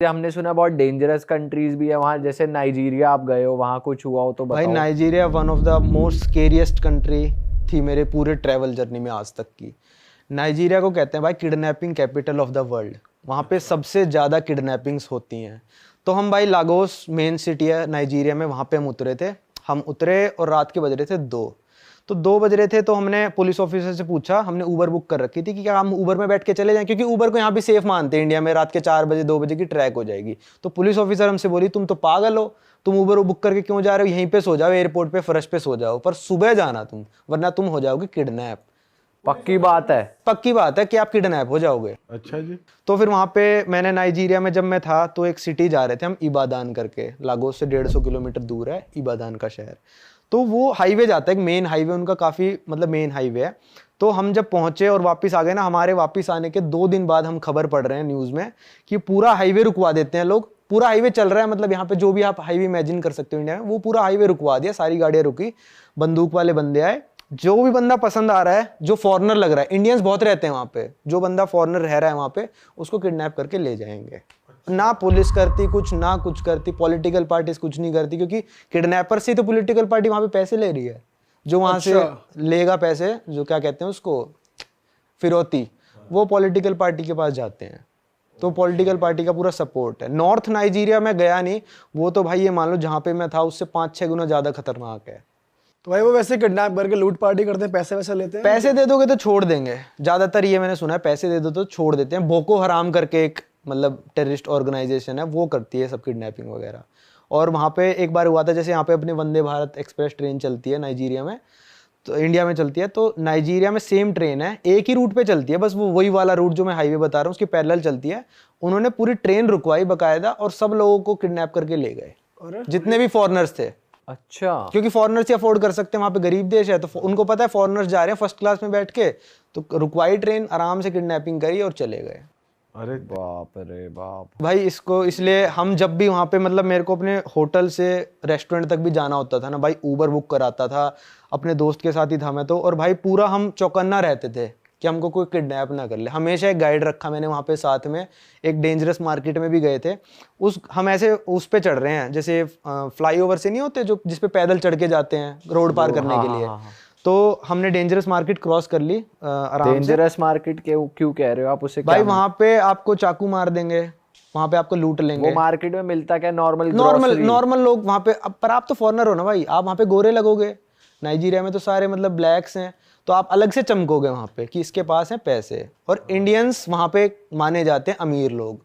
हमने सुना बहुत डेंजरस कंट्रीज भी है वहाँ, जैसे नाइजीरिया आप गए हो, वहाँ कुछ हुआ हो तो बताओ। भाई Nigeria one of the most scariest country थी मेरे पूरे ट्रैवल जर्नी में आज तक की। नाइजीरिया को कहते हैं भाई kidnapping capital of the world. वहाँ पे सबसे ज़्यादा किडनैपिंग्स होती हैं। तो हम भाई लागोस मेन सिटी है नाइजीरिया में, वहाँ पे हम उतरे थे। हम उतरे और रात के बज रहे थे 2। तो 2 बज रहे थे तो हमने पुलिस ऑफिसर से पूछा, हमने ऊबर बुक कर रखी थी कि क्या हम ऊबर में बैठ के चले जाएं, क्योंकि ऊबर को यहाँ भी सेफ मानते हैं इंडिया में, रात के 4 बजे 2 बजे की ट्रैक हो जाएगी। तो पुलिस ऑफिसर हमसे बोली तुम तो पागल हो, तुम ऊबर बुक करके क्यों जा रहे हो, यहीं पे सो जाओ, एयरपोर्ट पे फर्श पे सो जाओ, पर सुबह जाना तुम, वरना तुम हो जाओगे किडनैप। पक्की बात है? पक्की बात है कि आप किडनैप हो जाओगे। अच्छा जी। तो फिर वहाँ पे मैंने नाइजीरिया में जब मैं था तो एक सिटी जा रहे थे हम, इबादान करके, लागोस से 150 किलोमीटर दूर है इबादान का शहर। तो वो हाईवे जाता है, एक मेन हाईवे उनका, काफ़ी मतलब मेन हाईवे है। तो हम जब पहुंचे और वापस आ गए ना, हमारे वापस आने के 2 दिन बाद हम खबर पढ़ रहे हैं न्यूज़ में कि पूरा हाईवे रुकवा देते हैं लोग। पूरा हाईवे चल रहा है, मतलब यहाँ पे जो भी आप हाईवे इमेजिन कर सकते हो इंडिया में, वो पूरा हाईवे रुकवा दिया, सारी गाड़ियाँ रुकी, बंदूक वाले बंदे आए। जो भी बंदा पसंद आ रहा है, जो फॉरेनर लग रहा है, इंडियंस बहुत रहते हैं वहाँ पे, जो बंदा फॉरेनर रह रहा है वहाँ पे, उसको किडनैप करके ले जाएंगे। ना पुलिस करती कुछ, ना कुछ करती, पॉलिटिकल पार्टीज कुछ नहीं करती, क्योंकि किडनैपर से तो पॉलिटिकल पार्टी वहाँ पे पैसे ले रही है। जो वहाँ से लेगा पैसे, जो क्या कहते हैं उसको, फिरौती, वो पॉलिटिकल पार्टी के पास जाते हैं। तो पॉलिटिकल पार्टी का पूरा सपोर्ट है। नॉर्थ नाइजीरिया में गया नहीं, वो तो भाई ये मान लो जहाँ पे मैं था उससे 5-6 गुना ज़्यादा खतरनाक है। तो भाई वो वैसे किडनैप करके लूट पार्टी करते हैं, पैसे वैसे लेते हैं? पैसे दे दोगे तो छोड़ देंगे, ज्यादातर ये मैंने सुना है, पैसे दे दो तो छोड़ देते हैं। बोको हराम करके एक मतलब टेररिस्ट ऑर्गेनाइजेशन है, वो करती है सब किडनैपिंग वगैरह। और वहाँ पे एक बार हुआ था, जैसे यहाँ पे अपने वंदे भारत एक्सप्रेस ट्रेन चलती है नाइजीरिया में, तो इंडिया में चलती है, तो नाइजीरिया में सेम ट्रेन है, एक ही रूट पे चलती है, बस वो वही वाला रूट जो मैं हाईवे बता रहा हूँ उसकी पैरेलल चलती है। उन्होंने पूरी ट्रेन रुकवाई बाकायदा और सब लोगों को किडनैप करके ले गए, जितने भी फॉरेनर्स थे। अच्छा। क्योंकि फॉरेनर्स ही अफोर्ड कर सकते हैं, वहाँ पे गरीब देश है, तो उनको पता है फॉरेनर्स जा रहे हैं फर्स्ट क्लास में बैठ के, तो रुकवाई ट्रेन, आराम से किडनैपिंग करी और चले गए। अरे बाप रे बाप। भाई इसको इसलिए हम जब भी वहाँ पे, मतलब मेरे को अपने होटल से रेस्टोरेंट तक भी जाना होता था ना भाई, ऊबर बुक कराता था, अपने दोस्त के साथ ही था मैं तो। और भाई पूरा हम चौकन्ना रहते थे कि हमको कोई किडनैप ना कर ले। हमेशा एक गाइड रखा मैंने वहाँ पे साथ में। एक डेंजरस मार्केट में भी गए थे, हम ऐसे उस पे चढ़ रहे हैं, जैसे फ्लाईओवर से नहीं होते जो जिसपे पैदल चढ़ के जाते हैं रोड पार करने के लिए। तो हमने डेंजरस मार्केट क्रॉस कर ली आराम से। डेंजरस मार्केट क्यों कह रहे हो आप उसे? भाई वहाँ पे आपको चाकू मार देंगे, वहाँ पे आपको लूट लेंगे। वो मार्केट में मिलता क्या? नॉर्मल लोग वहाँ पे, पर आप तो फॉरेनर हो ना भाई, आप वहाँ पे गोरे लगोगे। नाइजीरिया में तो सारे मतलब ब्लैक्स हैं, तो आप अलग से चमकोगे वहाँ पे कि इसके पास है पैसे। और इंडियंस वहाँ पे माने जाते हैं अमीर लोग,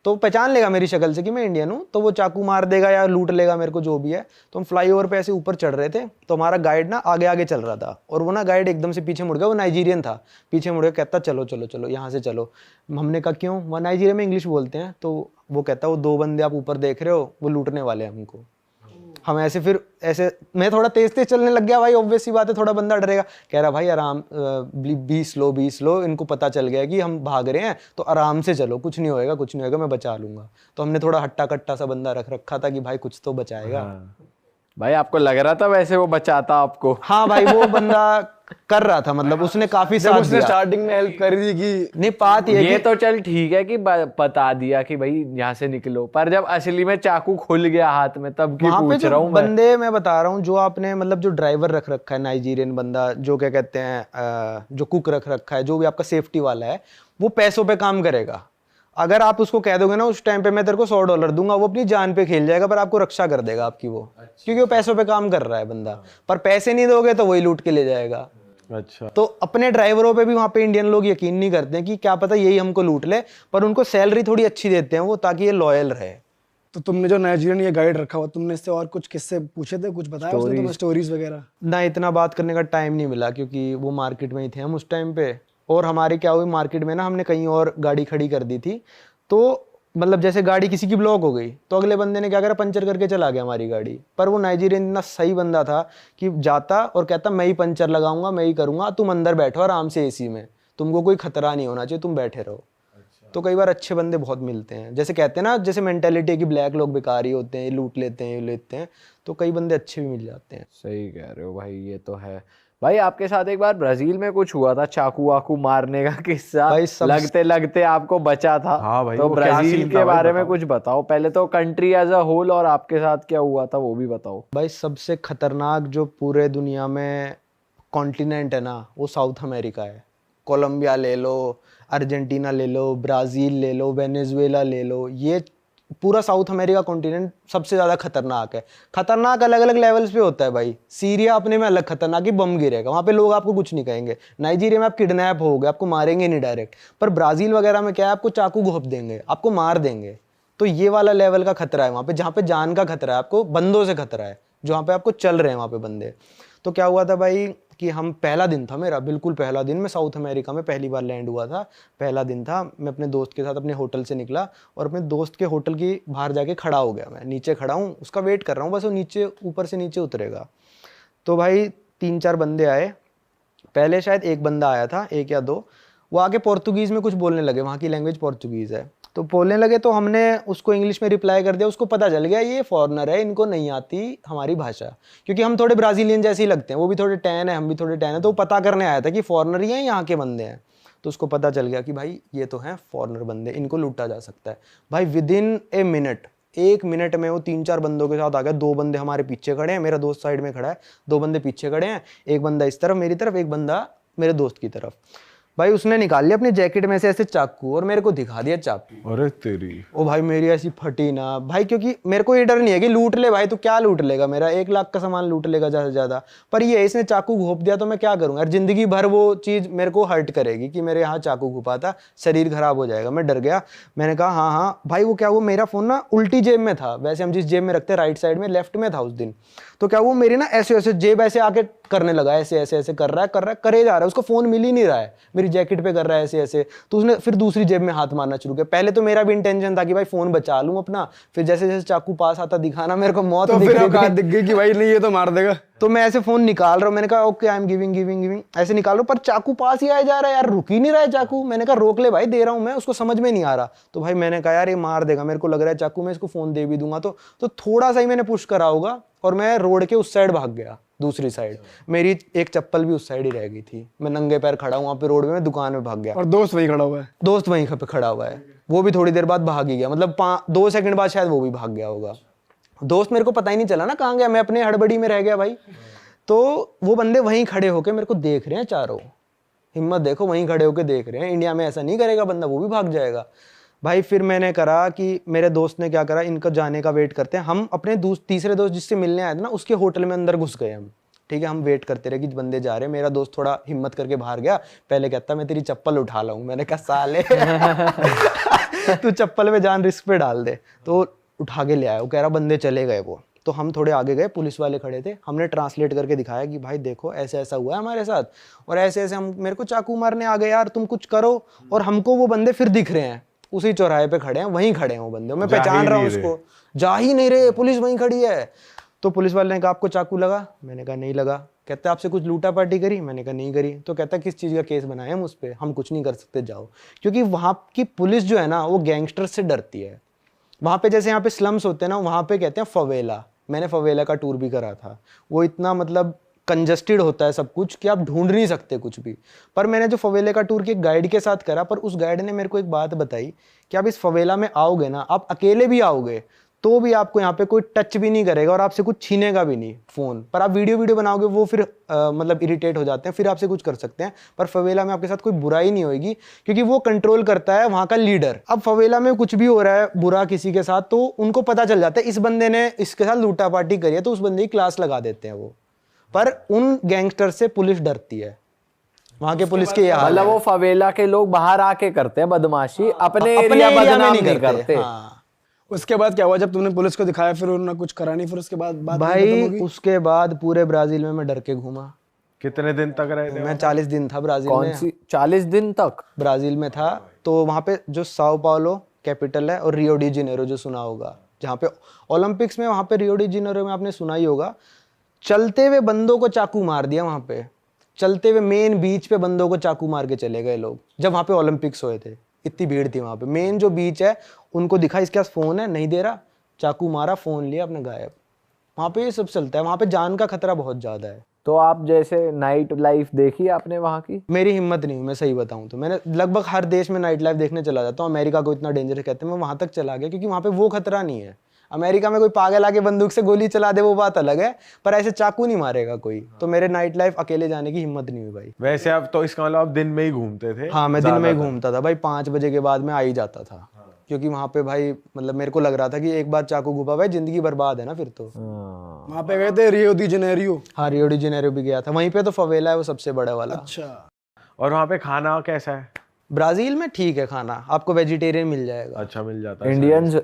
तो पहचान लेगा मेरी शक्ल से कि मैं इंडियन हूँ, तो वो चाकू मार देगा या लूट लेगा मेरे को, जो भी है। तो हम फ्लाईओवर पे ऐसे ऊपर चढ़ रहे थे, तो हमारा गाइड ना आगे आगे चल रहा था, और वो ना गाइड एकदम से पीछे मुड़ गया। वो नाइजीरियन था, पीछे मुड़ गया, कहता चलो चलो चलो यहाँ से चलो। हमने कहा क्यों? वो नाइजीरिया में इंग्लिश बोलते हैं, तो वो कहता वो 2 बंदे आप ऊपर देख रहे हो, वो लूटने वाले हैं हमको। हम ऐसे फिर ऐसे, मैं थोड़ा तेज तेज चलने लग गया भाई, ऑब्वियस सी बात है, थोड़ा बंदा डरेगा। कह रहा भाई आराम, 20 लो, इनको पता चल गया कि हम भाग रहे हैं, तो आराम से चलो, कुछ नहीं होएगा, कुछ नहीं होएगा, मैं बचा लूंगा। तो हमने थोड़ा हट्टा कट्टा सा बंदा रख रखा था कि भाई कुछ तो बचाएगा। भाई आपको लग रहा था वैसे वो बचाता आपको? हाँ भाई, वो बंदा कर रहा था, मतलब उसने काफी साथ उसने दिया। स्टार्टिंग में हेल्प करी थी कि नहीं, बात ये तो चल ठीक है कि बता दिया कि भाई यहाँ से निकलो, पर जब असली में चाकू खुल गया हाथ में तब की पूछ रहा हूँ बंदे मैं बता रहा हूँ, जो आपने मतलब जो ड्राइवर रख रखा है नाइजीरियन बंदा, जो क्या कहते हैं जो कुक रख रखा है, जो भी आपका सेफ्टी वाला है, वो पैसों पे काम करेगा। अगर आप उसको कह दोगे ना उस टाइम पे मैं तेरे को $100 दूंगा, वो अपनी जान पे खेल जाएगा, पर आपको रक्षा कर देगा आपकी वो। क्योंकि वो पैसों पे काम कर रहा है बंदा। पर पैसे नहीं दोगे तो वही लूट के ले जाएगा। अच्छा। तो अपने ड्राइवरों पे भी वहाँ पे इंडियन लोग यकीन नहीं करते हैं कि क्या पता यही हमको लूट ले, पर उनको सैलरी थोड़ी अच्छी देते हैं वो, ताकि ये लॉयल रहे। तो तुमने जो नाइजीरियन ये गाइड रखा हुआ, तुमने इससे और कुछ किस्से पूछे थे, कुछ बताया उसने तुम्हें, स्टोरीज वगैरह? ना, इतना बात करने का टाइम नहीं मिला, क्योंकि वो मार्केट में ही थे हम उस टाइम पे। और हमारी क्या हुई, मार्केट में ना हमने कहीं और गाड़ी खड़ी कर दी थी, तो मतलब जैसे गाड़ी किसी की ब्लॉक हो गई, तो अगले बंदे ने क्या करा, पंचर करके चला गया हमारी गाड़ी। पर वो नाइजीरियन इतना सही बंदा था कि जाता और कहता मैं ही पंचर लगाऊंगा, मैं ही करूंगा, तुम अंदर बैठो आराम से एसी में, तुमको कोई खतरा नहीं होना चाहिए, तुम बैठे रहो। तो कई बार अच्छे बंदे बहुत मिलते हैं, जैसे कहते हैं ना, जैसे मेंटेलिटी है कि ब्लैक लोग बेकार ही होते हैं, लूट लेते हैं, ये लेते हैं, तो कई बंदे अच्छे भी मिल जाते हैं। सही कह रहे हो भाई, ये तो है। भाई आपके साथ एक बार ब्राजील में कुछ हुआ था, चाकू वाकू मारने का किस्सा, भाई लगते लगते आपको बचा था। हाँ भाई, तो वो क्या ब्राजील सीन के था भाई, बारे में बताओ। कुछ बताओ पहले तो, कंट्री एज अ होल, और आपके साथ क्या हुआ था वो भी बताओ। भाई सबसे खतरनाक जो पूरे दुनिया में कॉन्टिनेंट है ना, वो साउथ अमेरिका है। कोलंबिया ले लो, अर्जेंटीना ले लो, ब्राज़ील ले लो, वेनेजुएला ले लो, ये पूरा साउथ अमेरिका कॉन्टिनेंट सबसे ज़्यादा खतरनाक है। खतरनाक अलग अलग लेवल्स पे होता है भाई। सीरिया अपने में अलग खतरनाक, ही बम गिरेगा वहाँ पे, लोग आपको कुछ नहीं कहेंगे। नाइजीरिया में आप किडनैप हो गए, आपको मारेंगे नहीं डायरेक्ट। पर ब्राज़ील वगैरह में क्या है, आपको चाकू घोंप देंगे, आपको मार देंगे। तो ये वाला लेवल का खतरा है वहाँ पे, जहाँ पे जान का खतरा है, आपको बंदों से खतरा है, जहाँ पे आपको चल रहे हैं वहाँ पे बंदे। तो क्या हुआ था भाई कि हम, पहला दिन था मेरा, बिल्कुल पहला दिन, मैं साउथ अमेरिका में पहली बार लैंड हुआ था। पहला दिन था, मैं अपने दोस्त के साथ अपने होटल से निकला और अपने दोस्त के होटल की बाहर जाके खड़ा हो गया। मैं नीचे खड़ा हूँ, उसका वेट कर रहा हूँ, बस वो नीचे ऊपर से नीचे उतरेगा। तो भाई 3-4 बंदे आए। पहले शायद एक बंदा आया था, 1 या 2, वो आके पोर्तुगीज़ में कुछ बोलने लगे, वहाँ की लैंग्वेज पोर्तुगीज़ है। तो बोलने लगे तो हमने उसको इंग्लिश में रिप्लाई कर दिया। उसको पता चल गया ये फॉरेनर है, इनको नहीं आती हमारी भाषा, क्योंकि हम थोड़े ब्राज़ीलियन जैसे ही लगते हैं, वो भी थोड़े टैन है, हम भी थोड़े टैन है। तो वो पता करने आया था कि फॉरेनर ही हैं, यहाँ के बंदे हैं। तो उसको पता चल गया कि भाई ये तो हैं फॉरेनर बंदे, इनको लूटा जा सकता है। भाई विदिन ए मिनट, 1 मिनट में वो 3-4 बंदों के साथ आ गया। 2 बंदे हमारे पीछे खड़े हैं, मेरा दोस्त साइड में खड़ा है, 2 बंदे पीछे खड़े हैं, एक बंदा इस तरफ मेरी तरफ, एक बंदा मेरे दोस्त की तरफ। भाई उसने निकाल लिया अपनी जैकेट में से ऐसे चाकू और मेरे को दिखा दिया चाकू। अरे तेरी, ओ भाई मेरी ऐसी फटी ना भाई, क्योंकि मेरे को ये डर नहीं है कि लूट ले भाई, तो क्या लूट लेगा, मेरा 1 लाख का सामान लूट लेगा ज़्यादा से ज़्यादा। पर ये इसने चाकू घोंप दिया तो मैं क्या करूँगा यार, जिंदगी भर वो चीज़ मेरे को हर्ट करेगी कि मेरे यहाँ चाकू घुपा था, शरीर खराब हो जाएगा। मैं डर गया, मैंने कहा हाँ हाँ भाई। वो क्या, वो मेरा फ़ोन ना उल्टी जेब में था, वैसे हम जिस जेब में रखते हैं राइट साइड में, लेफ्ट में था उस दिन। तो क्या वो मेरी ना ऐसे ऐसे जेब ऐसे आके करने लगा, ऐसे ऐसे ऐसे कर रहा है करे जा रहा है, उसको फ़ोन मिल ही नहीं रहा है, मेरी जैकेट पे कर रहा है ऐसे ऐसे। तो उसने फिर दूसरी जेब में हाथ मारना शुरू किया। पहले तो मेरा भी इंटेंशन था कि भाई फ़ोन बचा लूँ अपना, फिर जैसे जैसे चाकू पास आता दिखाना मेरे को मौत तो दिख फिर रही औकात थी। दिख गई कि भाई नहीं ये तो मार देगा। तो मैं ऐसे फोन निकाल रहा हूँ, मैंने कहा ओके आई एम गिविंग ऐसे निकाल रहा हूँ, पर चाकू पास ही आया जा रहा है यार, रुक ही नहीं रहा है चाकू। मैंने कहा रोक ले भाई, दे रहा हूँ मैं, उसको समझ में नहीं आ रहा। तो भाई मैंने कहा यार ये मार देगा, मेरे को लग रहा है चाकू, मैं इसको फोन दे भी दूंगा। तो थोड़ा सा ही मैंने पुश करा होगा और मैं रोड के उस साइड भाग गया, दूसरी साइड। मेरी एक चप्पल भी उस साइड ही रह गई थी, मैं नंगे पैर खड़ा हूँ वहाँ पे रोड में, मैं दुकान में भाग गया। और दोस्त वहीं खड़ा हुआ है। दोस्त वहीं पे खड़ा हुआ है, वो भी थोड़ी देर बाद भाग ही गया, मतलब 2 सेकंड बाद शायद वो भी भाग गया होगा। दोस्त मेरे को पता ही नहीं चला ना कहाँ गया, मैं अपने हड़बड़ी में रह गया भाई। तो वो बंदे वहीं खड़े होके मेरे को देख रहे हैं चारों, हिम्मत देखो, वहीं खड़े होके देख रहे हैं। इंडिया में ऐसा नहीं करेगा बंदा, वो भी भाग जाएगा भाई। फिर मैंने करा कि मेरे दोस्त ने क्या करा, इनका जाने का वेट करते हैं। हम अपने तीसरे दोस्त जिससे मिलने आए थे ना, उसके होटल में अंदर घुस गए हम। ठीक है, हम वेट करते रहे कि बंदे जा रहे हैं। मेरा दोस्त थोड़ा हिम्मत करके बाहर गया, पहले कहता मैं तेरी चप्पल उठा लाऊं। मैंने कहा साले तू चप्पल में जान रिस्क पे डाल दे। तो उठा के ले आया, वो कह रहा बंदे चले गए वो। तो हम थोड़े आगे गए, पुलिस वाले खड़े थे, हमने ट्रांसलेट करके दिखाया कि भाई देखो ऐसे ऐसा हुआ है हमारे साथ, और ऐसे ऐसे हम, मेरे को चाकू मारने आ गए यार, तुम कुछ करो। और हमको वो बंदे फिर दिख रहे हैं, उसी चौराहे पे खड़े हैं, वहीं खड़े हैं वो बंदे, मैं पहचान रहा हूँ उसको, जा ही नहीं रहे, पुलिस वहीं खड़ी है। तो पुलिस वाले ने कहा आपको चाकू लगा? मैंने कहा नहीं लगा। कहते आपसे कुछ लूटा पार्टी करी? मैंने कहा नहीं करी। तो कहता किस चीज़ का केस बनाया हम उस पर? हम कुछ नहीं कर सकते, जाओ। क्योंकि वहाँ की पुलिस जो है ना, वो गैंगस्टर से डरती है। वहाँ पे जैसे यहाँ पे स्लम्स होते हैं ना, वहाँ पे कहते हैं फवेला। मैंने फवेला का टूर भी करा था। वो इतना मतलब कंजस्टेड होता है सब कुछ कि आप ढूंढ नहीं सकते कुछ भी। पर मैंने जो फवेले का टूर के गाइड के साथ करा, पर उस गाइड ने मेरे को एक बात बताई कि आप इस फवेला में आओगे ना, आप अकेले भी आओगे तो भी आपको यहाँ पे कोई टच भी नहीं करेगा और आपसे कुछ छीनेगा भी नहीं फ़ोन। पर आप वीडियो बनाओगे, वो फिर मतलब इरिटेट हो जाते हैं, फिर आपसे कुछ कर सकते हैं। पर फवेला में आपके साथ कोई बुराई नहीं होगी, क्योंकि वो कंट्रोल करता है वहाँ का लीडर। अब फवेला में कुछ भी हो रहा है बुरा किसी के साथ, तो उनको पता चल जाता है इस बंदे ने इसके साथ लूटा पार्टी करी है, तो उस बंदे की क्लास लगा देते हैं वो। पर उन गैंगस्टर से पुलिस डरती है, वहाँ के पुलिस के हाल मतलब वो फवेला के लोग बाहर आके करते हैं बदमाशी, अपने एरिया में बदनाम नहीं करते। हाँ। उसके बाद क्या हुआ जब तुमने पुलिस को दिखाया, फिर उन्होंने कुछ करा नहीं, फिर उसके बाद बात खत्म भाई होगी? उसके बाद पूरे ब्राजील में मैं डर के घूमा। कितने दिन तक रहे थे? मैं 40 दिन था ब्राजील कौन में। सी 40 दिन तक ब्राजील में था। तो वहाँ पे जो साओ पाउलो कैपिटल है, और रियो डी जेनेरो जो सुना होगा, जहाँ पे ओलंपिक्स में, वहाँ पे रियो डी जेनेरो में आपने सुना ही होगा, चलते हुए बंदों को चाकू मार दिया। वहाँ पे चलते हुए मेन बीच पे बंदों को चाकू मार के चले गए लोग, जब वहाँ पे ओलंपिक्स हुए थे। इतनी भीड़ थी वहाँ पे। मेन जो बीच है, उनको दिखा इसके पास फ़ोन है, नहीं दे रहा, चाकू मारा, फ़ोन लिया, अपने गायब। वहाँ पे ये सब चलता है, वहाँ पे जान का खतरा बहुत ज़्यादा है। तो आप जैसे नाइट लाइफ देखी आपने वहाँ की? मेरी हिम्मत नहीं हुई, मैं सही बताऊं तो मैंने लगभग हर देश में नाइट लाइफ देखने चला जाता हूँ। अमेरिका को इतना डेंजर कहते हैं, मैं वहां तक चला गया क्योंकि वहां पे वो खतरा नहीं है। अमेरिका में कोई पागल आके बंदूक से गोली चला दे वो बात अलग है, पर ऐसे चाकू नहीं मारेगा कोई। तो मेरे नाइट लाइफ अकेले जाने की हिम्मत नहीं हुई भाई। वैसे आप तो इसका मतलब आप दिन में ही घूमते थे? हाँ, मैं दिन में ही घूमता था भाई, 5 बजे के बाद मैं आ ही जाता था। क्योंकि वहां पे भाई मतलब मेरे को लग रहा था कि एक बार चाकू घुपा भाई जिंदगी बर्बाद है ना फिर तो। वहाँ पे गए थे रियो डी जेनेरियो? हाँ, रियो डी जेनेरियो भी गया था, वहीं पे तो फवेला है वो सबसे बड़ा वाला। अच्छा। और वहाँ पे खाना कैसा है? ब्राजील में ठीक है खाना, आपको वेजिटेरियन मिल जाएगा। अच्छा मिल जाता है?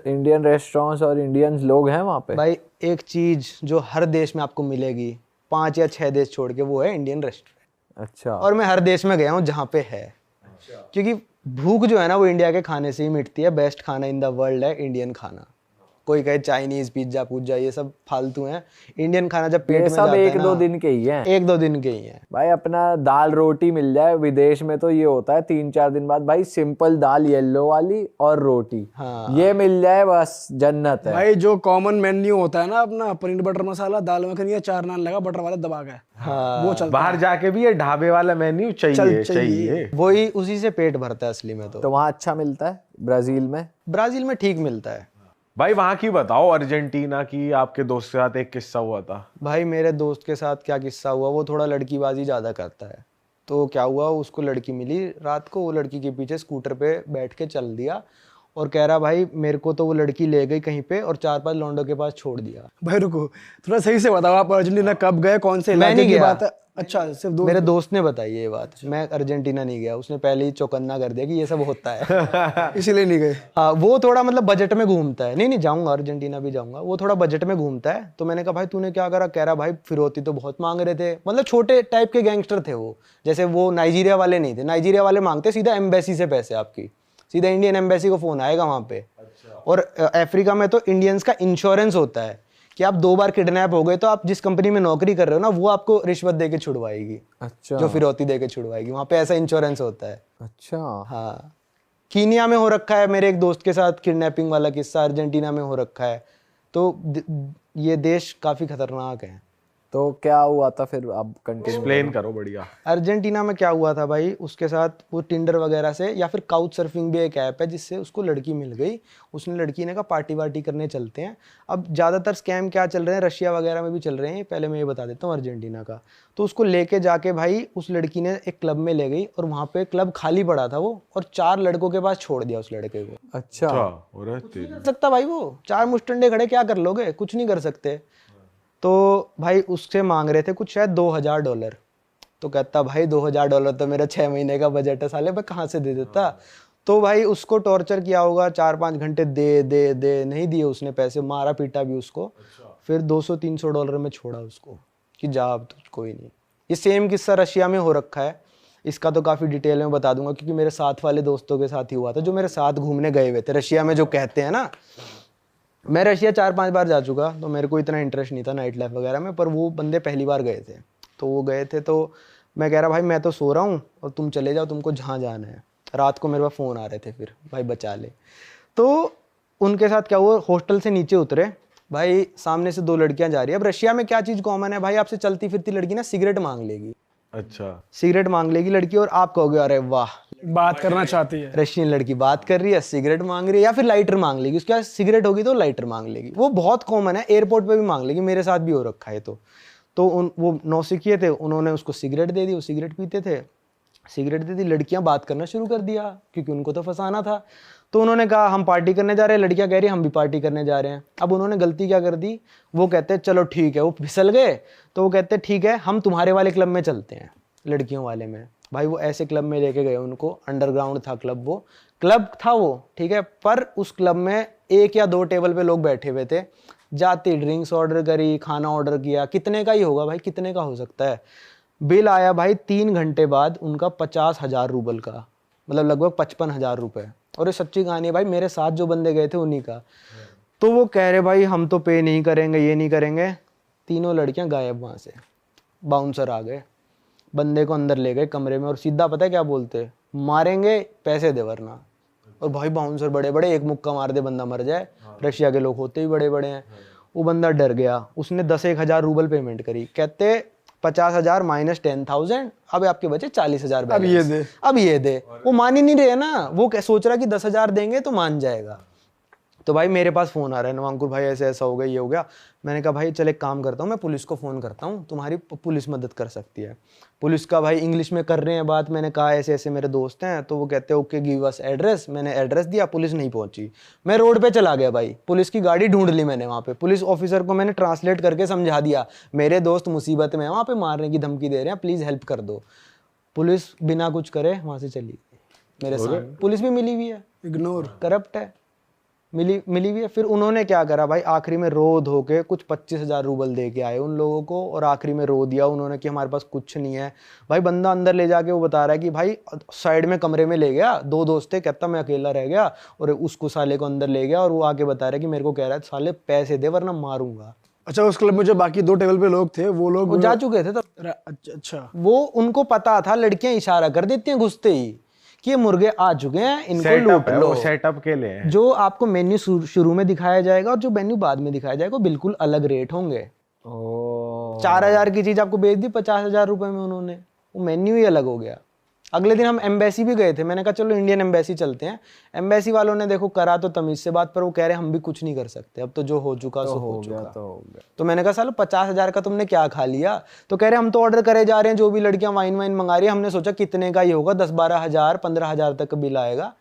इंडियन रेस्टोरेंट्स और इंडियंस लोग हैं वहाँ पे? भाई एक चीज जो हर देश में आपको मिलेगी 5 या 6 देश छोड़ के, वो है इंडियन रेस्टोरेंट। अच्छा। और मैं हर देश में गया हूँ जहाँ पे है। क्योंकि भूख जो है ना वो इंडिया के खाने से ही मिटती है। बेस्ट खाना इन द वर्ल्ड है इंडियन खाना। कोई कहे चाइनीज पिज्जा पुज्जा ये सब फालतू हैं। इंडियन खाना जब पेट में जाता है एक दो दिन के ही हैं। 1-2 दिन के ही हैं भाई। अपना दाल रोटी मिल जाए, विदेश में तो ये होता है 3-4 दिन बाद भाई सिंपल दाल येलो वाली और रोटी। हाँ। ये मिल जाए बस जन्नत है भाई जो कॉमन मेन्यू होता है ना अपना, पनीर बटर मसाला, दाल मखनी या 4 नान लगा बटर वाला दबा के, हाँ, वो चलता बाहर जाके भी ये ढाबे वाला मेन्यू चाहिए। वही उसी से पेट भरता है असली में। तो वहाँ अच्छा मिलता है ब्राजील में? ब्राजील में ठीक मिलता है भाई। वहां की बताओ, अर्जेंटीना की। आपके दोस्त के साथ एक किस्सा हुआ था। भाई। मेरे दोस्त के साथ क्या किस्सा हुआ, वो थोड़ा लड़कीबाजी ज़्यादा करता है। तो क्या हुआ, उसको लड़की मिली रात को, वो लड़की के पीछे स्कूटर पे बैठ के चल दिया और कह रहा भाई मेरे को तो वो लड़की ले गई कहीं पे और 4-5 लौंडों के पास छोड़ दिया। भाई रुको, थोड़ा सही से बताओ, आप अर्जेंटीना कब गए, कौन से मैं इलाके नहीं की गया। बात है? अच्छा, सिर्फ दो? मेरे दोस्त ने बताई ये बात। मैं अर्जेंटीना नहीं गया, उसने पहले ही चौकन्ना कर दिया कि ये सब होता है। इसीलिए नहीं गए? हाँ, वो थोड़ा मतलब बजट में घूमता है। नहीं जाऊंगा, अर्जेंटीना भी जाऊंगा। वो थोड़ा बजट में घूमता है। तो मैंने कहा भाई तूने क्या करा? कह रहा भाई फिरौती तो बहुत मांग रहे थे। मतलब छोटे टाइप के गैंगस्टर थे वो। जैसे वो नाइजीरिया वाले नहीं थे। नाइजीरिया वाले मांगते सीधा एम्बेसी से पैसे, आपकी सीधा इंडियन एम्बेसी को फोन आएगा वहां पे। और अफ्रीका में तो इंडियंस का इंश्योरेंस होता है कि आप 2 बार किडनैप हो गए तो आप जिस कंपनी में नौकरी कर रहे हो ना, वो आपको रिश्वत दे के छुड़वाएगी। अच्छा। जो फिरौती दे के छुड़वाएगी, वहां पे ऐसा इंश्योरेंस होता है। अच्छा। हाँ, कीनिया में हो रखा है मेरे एक दोस्त के साथ किडनैपिंग वाला किस्सा। अर्जेंटीना में हो रखा है। तो ये देश काफी खतरनाक है। तो क्या हुआ था फिर? आप कंटिन्यू एक्सप्लेन करो, बढ़िया। अर्जेंटीना में क्या हुआ था भाई, उसके साथ वो टिंडर वगैरह से या फिर काउच सर्फिंग भी एक ऐप है जिससे उसको लड़की मिल गई। उसने लड़की ने कहा पार्टी वार्टी करने चलते हैं। अब ज़्यादातर स्कैम क्या चल रहे हैं, रशिया वगैरह में भी चल रहे हैं, पहले मैं ये बता देता हूँ अर्जेंटीना का। तो उसको लेके जाके भाई उस लड़की ने एक क्लब में ले गई और वहाँ पे क्लब खाली पड़ा था वो, और 4 लड़कों के पास छोड़ दिया उस लड़के को। अच्छा। कर सकता भाई, वो 4 मुस्टंडे खड़े क्या कर लोगे? कुछ नहीं कर सकते। तो भाई उससे मांग रहे थे कुछ शायद $2000। तो कहता भाई $2000 तो मेरा 6 महीने का बजट है साले, मैं कहाँ से दे देता। तो भाई उसको टॉर्चर किया होगा 4-5 घंटे, दे नहीं दिए उसने पैसे, मारा पीटा भी उसको। फिर $200-300 में छोड़ा उसको कि जा अब तो कोई नहीं। ये सेम किस्सा रशिया में हो रखा है। इसका तो काफ़ी डिटेल में बता दूंगा क्योंकि मेरे साथ वाले दोस्तों के साथ ही हुआ था, जो मेरे साथ घूमने गए हुए थे रशिया में, जो कहते हैं ना। मैं रशिया 4-5 बार जा चुका, तो मेरे को इतना इंटरेस्ट नहीं था नाइट लाइफ वगैरह में, पर वो बंदे पहली बार गए थे। तो वो गए थे, तो मैं कह रहा भाई मैं तो सो रहा हूँ और तुम चले जाओ, तुमको जहाँ जाना है। रात को मेरे पास फ़ोन आ रहे थे, फिर भाई बचा ले। तो उनके साथ क्या हुआ, हॉस्टल से नीचे उतरे भाई, सामने से 2 लड़कियां जा रही है। अब रशिया में क्या चीज़ कॉमन है भाई, आपसे चलती फिरती लड़की ना सिगरेट मांग लेगी। अच्छा। सिगरेट मांग लेगी लड़की और आप कहोगे अरे वाह, बात करना चाहती है। रशियन लड़की बात कर रही है, सिगरेट मांग रही है, या फिर लाइटर मांग लेगी। उसके बाद सिगरेट होगी तो लाइटर मांग लेगी। वो बहुत कॉमन है, एयरपोर्ट पे भी मांग लेगी, मेरे साथ भी हो रखा है। तो वो नौसिखिए थे, उन्होंने उसको सिगरेट दे दी, वो सिगरेट पीते थे, सिगरेट दे दी। लड़कियां बात करना शुरू कर दिया क्योंकि उनको तो फंसाना था। तो उन्होंने कहा हम पार्टी करने जा रहे हैं, लड़कियां कह रही हम भी पार्टी करने जा रहे हैं। अब उन्होंने गलती क्या कर दी, वो कहते चलो ठीक है, वो फिसल गए। तो वो कहते ठीक है हम तुम्हारे वाले क्लब में चलते हैं, लड़कियों वाले में। भाई वो ऐसे क्लब में लेके गए उनको, अंडरग्राउंड था क्लब, वो क्लब था वो, ठीक है। पर उस क्लब में 1 या 2 टेबल पे लोग बैठे हुए थे। जाती ड्रिंक्स ऑर्डर करी, खाना ऑर्डर किया, कितने का ही होगा भाई, कितने का हो सकता है। बिल आया भाई 3 घंटे बाद उनका 50,000 रूबल का, मतलब लगभग 55,000 रुपये। और ये सच्ची कहानी है भाई, मेरे साथ जो बंदे गए थे उन्हीं का। तो वो कह रहे भाई हम तो पे नहीं करेंगे, ये नहीं करेंगे। तीनों लड़कियां गायब वहाँ से। बाउंसर आ गए, बंदे को अंदर ले गए कमरे में और सीधा पता है क्या बोलते, मारेंगे पैसे दे वरना। और भाई बाउंसर बड़े बड़े, एक मुक्का मार दे बंदा मर जाए। रशिया के लोग होते ही बड़े बड़े हैं। वो बंदा डर गया, उसने 10-1 हज़ार रूबल पेमेंट करी। कहते 50,000 माइनस 10,000, अब आपके बचे 40,000 अब ये दे। अब ये दे। वो मान ही नहीं रहे ना, वो क्या सोच रहा कि 10,000 देंगे तो मान जाएगा। तो भाई मेरे पास फोन आ रहा है, नवांकुर भाई ऐसे ऐसा हो गया, ये हो गया। मैंने कहा भाई चल एक काम करता हूँ, मैं पुलिस को फ़ोन करता हूँ, तुम्हारी पुलिस मदद कर सकती है। पुलिस का भाई इंग्लिश में कर रहे हैं बात। मैंने कहा ऐसे ऐसे मेरे दोस्त हैं, तो वो कहते हैं ओके गिव अस एड्रेस। मैंने एड्रेस दिया, पुलिस नहीं पहुंची। मैं रोड पे चला गया भाई, पुलिस की गाड़ी ढूंढ ली मैंने। वहाँ पे पुलिस ऑफिसर को मैंने ट्रांसलेट करके समझा दिया, मेरे दोस्त मुसीबत में है, वहाँ पे मारने की धमकी दे रहे हैं, प्लीज़ हेल्प कर दो। पुलिस बिना कुछ करे वहाँ से चली गई मेरे साथ। पुलिस भी मिली हुई है, इग्नोर करप्ट है, मिली हुई है। फिर उन्होंने क्या करा भाई, आखिरी में रो धो के कुछ 25,000 रूबल दे के आए उन लोगों को, और आखिरी में रो दिया उन्होंने कि हमारे पास कुछ नहीं है। भाई बंदा अंदर ले जाके वो बता रहा है कि भाई साइड में कमरे में ले गया, 2 दोस्त थे, कहता मैं अकेला रह गया, और उसको साले को अंदर ले गया, और वो आके बता रहा है कि मेरे को कह रहा है साले पैसे दे वरना मारूंगा। अच्छा, उस क्लब में जो बाकी 2 टेबल पे लोग थे वो लोग वो जा चुके थे तब। अच्छा, वो उनको पता था, लड़कियां इशारा कर देती हैं घुसते ही कि ये मुर्गे आ चुके हैं, इनको लूट लो। सेटअप के लिए है। जो आपको मेन्यू शुरू में दिखाया जाएगा और जो मेन्यू बाद में दिखाया जाएगा बिल्कुल अलग रेट होंगे। 4,000 की चीज आपको बेच दी 50,000 रुपए में उन्होंने, वो मेन्यू ही अलग हो गया। अगले दिन हम एम्बेसी भी गए थे, मैंने कहा चलो इंडियन एम्बेसी चलते हैं। एम्बेसी वालों ने देखो करा तो तमीज से बात, पर वो कह रहे हम भी कुछ नहीं कर सकते, अब तो जो हो चुका सो हो चुका। तो मैंने कहा सालो 50,000 का तुमने क्या खा लिया? तो कह रहे हम तो ऑर्डर करे जा रहे हैं, जो भी लड़कियां वाइन मंगा रही है, हमने सोचा कितने का ही होगा, 10-12,000 15,000 तक का बिल आएगा।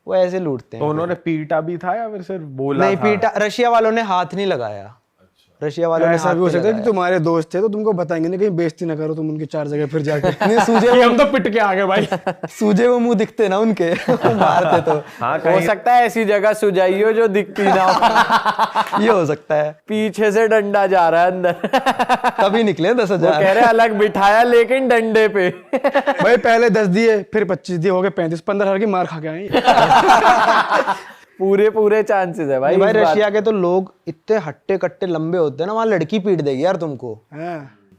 वो ऐसे लूटते हैं। तो उन्होंने पीटा भी था या फिर सिर्फ बोला नहीं था? पीटा, रशिया वालों ने हाथ नहीं लगाया। रशिया वालों ने ऐसा भी हो सकता है कि तुम्हारे दोस्त थे तो तुमको बताएंगे नहीं, कहीं बेइज्जती ना करो तुम उनकी 4 जगह फिर जाके। नहीं सूझे हम तो पिट के आ गए भाई। सूझे वो मुंह दिखते ना उनके मारते तो। हाँ, हो सकता है ऐसी जगह सुझाई हो जो दिखती ना हो। ये हो सकता है, पीछे से डंडा जा रहा है अंदर। तभी निकले 10,000। कह रहे अलग बिठाया लेकिन डंडे पे। भाई पहले 10 दिए, फिर 25 दिए, हो गए 35, 15,000 की मार खा के आए। पूरे चांसेस है भाई। भाई रशिया के तो लोग इतने हट्टे कट्टे लंबे होते हैं ना, वहां लड़की पीट देगी यार तुमको।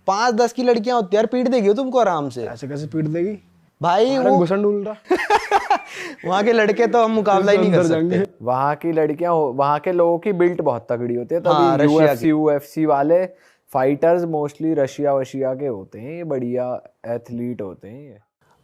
5-10 की लड़कियां होती है यार, पीट देगी तुमको आराम से। ऐसे कैसे पीट देगी भाई? वो घुसन डूल रहा। वहां के लड़के तो हम मुकाबला ही नहीं कर सकते। वहां की लड़कियां, वहां के लोगों की बिल्ट बहुत तगड़ी होती है, हाँ, तभी रशिया UFC वाले फाइटर्स मोस्टली रशिया के होते हैं, ये बढ़िया एथलीट होते हैं ये।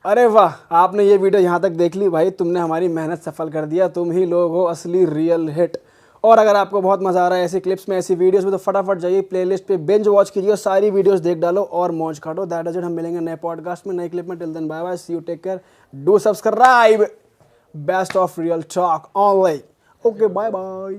अरे वाह, आपने ये वीडियो यहाँ तक देख ली भाई, तुमने हमारी मेहनत सफल कर दिया, तुम ही लोग हो असली रियल हिट। और अगर आपको बहुत मजा आ रहा है ऐसी क्लिप्स में, ऐसी वीडियोस में, तो फटाफट जाइए प्लेलिस्ट पे बिंज वॉच कीजिए, सारी वीडियोस देख डालो और मौज काटो। That is it. हम मिलेंगे नए पॉडकास्ट में, नई क्लिप में। Till then bye bye, see you, take care, do subscribe. Best of Real Talk online. Okay, bye bye.